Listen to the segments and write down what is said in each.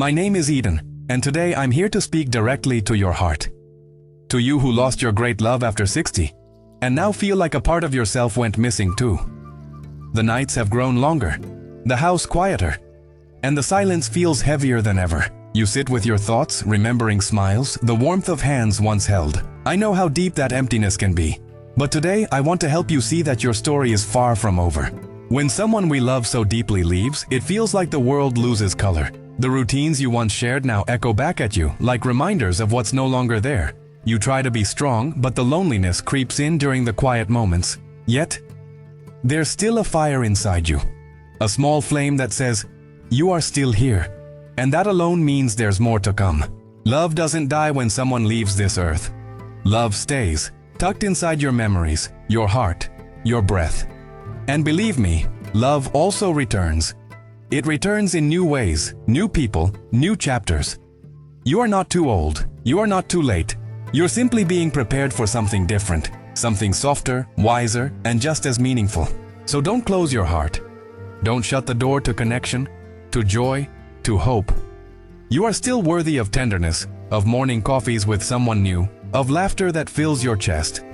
My name is Eden, and today I'm here to speak directly to your heart. To you who lost your great love after 60, and now feel like a part of yourself went missing too. The nights have grown longer, the house quieter, and the silence feels heavier than ever. You sit with your thoughts, remembering smiles, the warmth of hands once held. I know how deep that emptiness can be, but today I want to help you see that your story is far from over. When someone we love so deeply leaves, it feels like the world loses color. The routines you once shared now echo back at you, like reminders of what's no longer there. You try to be strong, but the loneliness creeps in during the quiet moments. Yet, there's still a fire inside you. A small flame that says, you are still here. And that alone means there's more to come. Love doesn't die when someone leaves this earth. Love stays, tucked inside your memories, your heart, your breath. And believe me, love also returns. It returns in new ways, new people, new chapters. You are not too old. You are not too late. You're simply being prepared for something different, something softer, wiser, and just as meaningful. So don't close your heart. Don't shut the door to connection, to joy, to hope. You are still worthy of tenderness, of morning coffees with someone new, of laughter that fills your chest.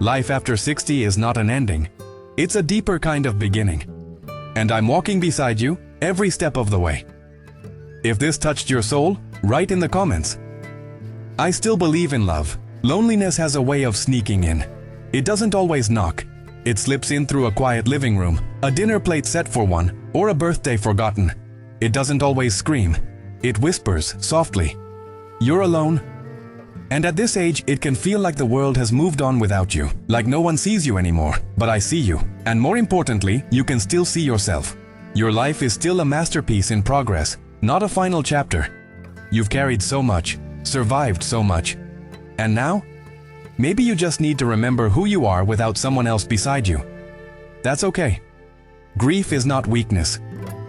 Life after 60 is not an ending. It's a deeper kind of beginning. And I'm walking beside you every step of the way. If this touched your soul, write in the comments. I still believe in love. Loneliness has a way of sneaking in. It doesn't always knock. It slips in through a quiet living room, a dinner plate set for one, or a birthday forgotten. It doesn't always scream. It whispers softly. You're alone. And at this age, it can feel like the world has moved on without you, like no one sees you anymore. But I see you. And more importantly, you can still see yourself. Your life is still a masterpiece in progress, not a final chapter. You've carried so much, survived so much. And now, maybe you just need to remember who you are without someone else beside you. That's okay. Grief is not weakness.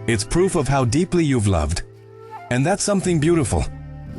It's proof of how deeply you've loved. And that's something beautiful.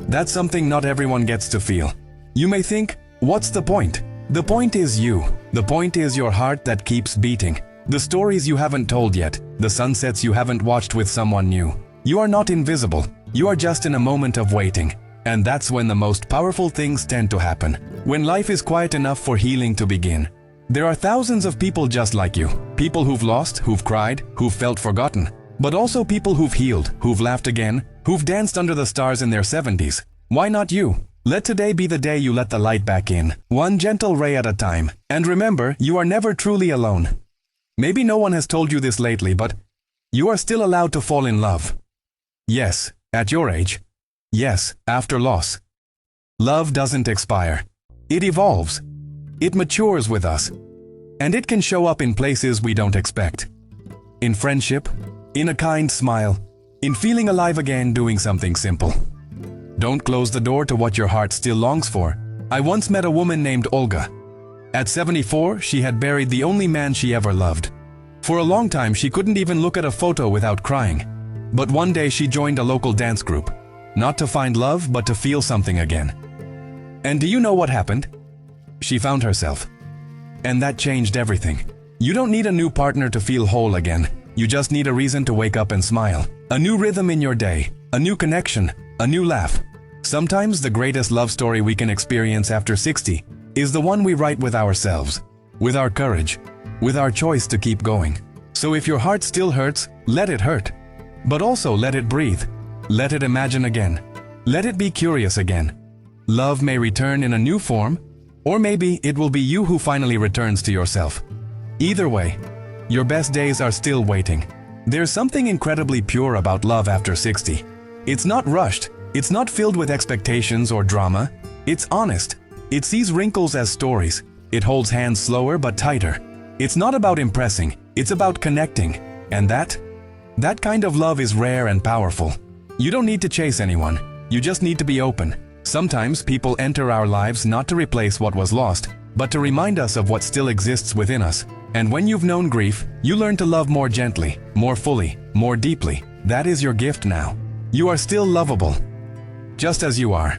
That's something not everyone gets to feel. You may think, what's the point? The point is you. The point is your heart that keeps beating. The stories you haven't told yet. The sunsets you haven't watched with someone new. You are not invisible. You are just in a moment of waiting. And that's when the most powerful things tend to happen. When life is quiet enough for healing to begin. There are thousands of people just like you. People who've lost, who've cried, who've felt forgotten. But also people who've healed, who've laughed again, who've danced under the stars in their 70s. Why not you? Let today be the day you let the light back in, one gentle ray at a time. And remember, you are never truly alone. Maybe no one has told you this lately, but you are still allowed to fall in love. Yes, at your age. Yes, after loss. Love doesn't expire. It evolves. It matures with us. And it can show up in places we don't expect. In friendship, in a kind smile, in feeling alive again doing something simple. Don't close the door to what your heart still longs for. I once met a woman named Olga. At 74, she had buried the only man she ever loved. For a long time, she couldn't even look at a photo without crying. But one day she joined a local dance group. Not to find love, but to feel something again. And do you know what happened? She found herself. And that changed everything. You don't need a new partner to feel whole again. You just need a reason to wake up and smile. A new rhythm in your day, a new connection, a new laugh. Sometimes the greatest love story we can experience after 60 is the one we write with ourselves, with our courage, with our choice to keep going. So if your heart still hurts, let it hurt. But also let it breathe. Let it imagine again. Let it be curious again. Love may return in a new form, or maybe it will be you who finally returns to yourself. Either way, your best days are still waiting. There's something incredibly pure about love after 60. It's not rushed. It's not filled with expectations or drama. It's honest. It sees wrinkles as stories. It holds hands slower but tighter. It's not about impressing. It's about connecting. And that kind of love is rare and powerful. You don't need to chase anyone. You just need to be open. Sometimes people enter our lives not to replace what was lost, but to remind us of what still exists within us. And when you've known grief, you learn to love more gently, more fully, more deeply. That is your gift now. You are still lovable, just as you are.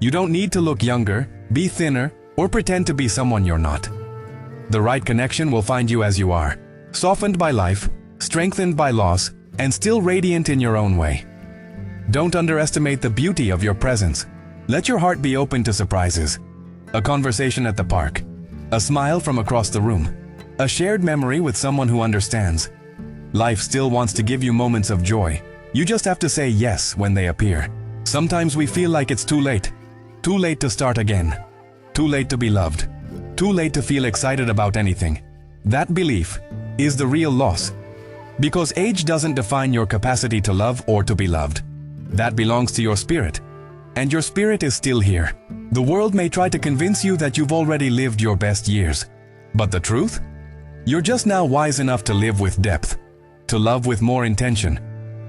You don't need to look younger, be thinner, or pretend to be someone you're not. The right connection will find you as you are, softened by life, strengthened by loss, and still radiant in your own way. Don't underestimate the beauty of your presence. Let your heart be open to surprises. A conversation at the park, a smile from across the room, a shared memory with someone who understands. Life still wants to give you moments of joy. You just have to say yes when they appear. Sometimes we feel like it's too late. Too late to start again. Too late to be loved. Too late to feel excited about anything. That belief is the real loss. Because age doesn't define your capacity to love or to be loved. That belongs to your spirit. And your spirit is still here. The world may try to convince you that you've already lived your best years. But the truth? You're just now wise enough to live with depth, to love with more intention,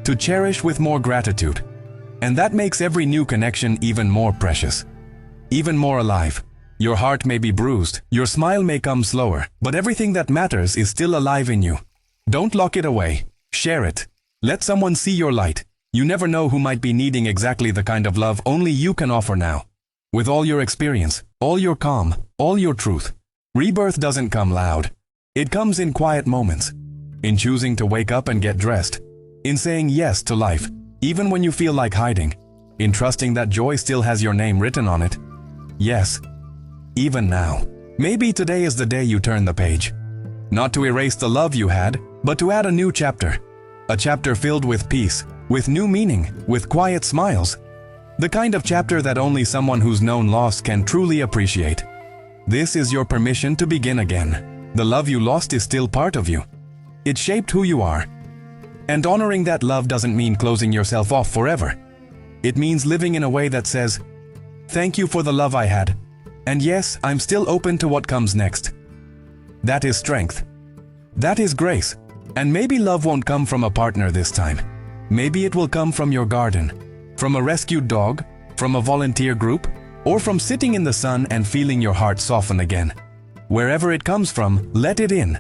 to cherish with more gratitude. And that makes every new connection even more precious, even more alive. Your heart may be bruised, your smile may come slower, but everything that matters is still alive in you. Don't lock it away. Share it. Let someone see your light. You never know who might be needing exactly the kind of love only you can offer now. With all your experience, all your calm, all your truth, rebirth doesn't come loud. It comes in quiet moments. In choosing to wake up and get dressed. In saying yes to life, even when you feel like hiding. In trusting that joy still has your name written on it. Yes, even now. Maybe today is the day you turn the page. Not to erase the love you had, but to add a new chapter. A chapter filled with peace, with new meaning, with quiet smiles. The kind of chapter that only someone who's known loss can truly appreciate. This is your permission to begin again. The love you lost is still part of you. It shaped who you are. And honoring that love doesn't mean closing yourself off forever. It means living in a way that says, thank you for the love I had. And yes, I'm still open to what comes next. That is strength. That is grace. And maybe love won't come from a partner this time. Maybe it will come from your garden, from a rescued dog, from a volunteer group, or from sitting in the sun and feeling your heart soften again. Wherever it comes from, let it in.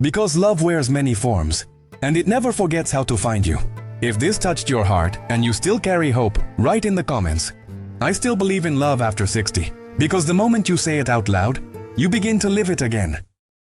Because love wears many forms, and it never forgets how to find you. If this touched your heart and you still carry hope, write in the comments, I still believe in love after 60. Because the moment you say it out loud, you begin to live it again.